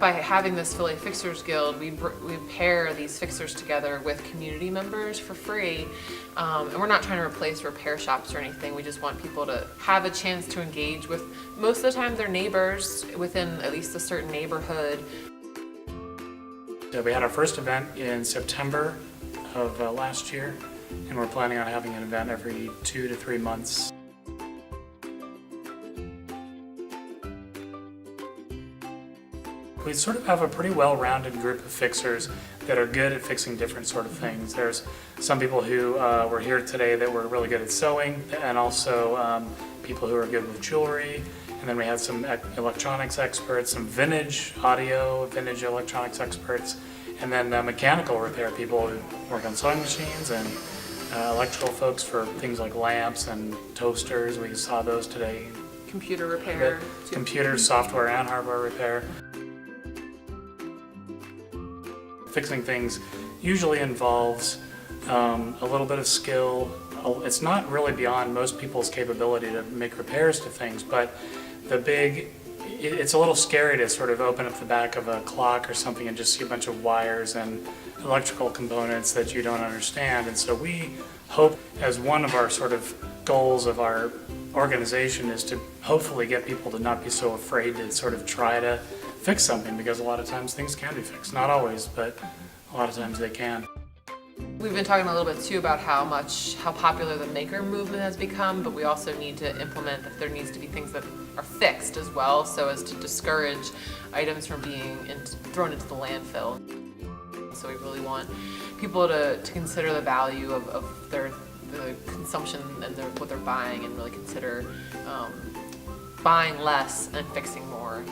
By having this Philly Fixers Guild, we pair these fixers together with community members for free. And we're not trying to replace repair shops or anything. We just want people to have a chance to engage with, most of the time, their neighbors within at least a certain neighborhood. So we had our first event in September of last year, and we're planning on having an event every 2 to 3 months. We sort of have a pretty well-rounded group of fixers that are good at fixing different sort of things. There's some people who were here today that were really good at sewing, and also people who are good with jewelry. And then we had some electronics experts, some vintage audio, vintage electronics experts, and then mechanical repair people who work on sewing machines, and electrical folks for things like lamps and toasters. We saw those today. Computer repair. Computer, software, and hardware repair. Fixing things usually involves a little bit of skill. It's not really beyond most people's capability to make repairs to things, but it's a little scary to sort of open up the back of a clock or something and just see a bunch of wires and electrical components that you don't understand. And so we hope, as one of our sort of goals of our organization, is to hopefully get people to not be so afraid to sort of try to fix something, because a lot of times things can be fixed. Not always, but a lot of times they can. We've been talking a little bit too about how popular the maker movement has become, but we also need to implement that there needs to be things that are fixed as well, so as to discourage items from being thrown into the landfill. So we really want people to consider the value of the consumption and what they're buying, and really consider buying less and fixing more.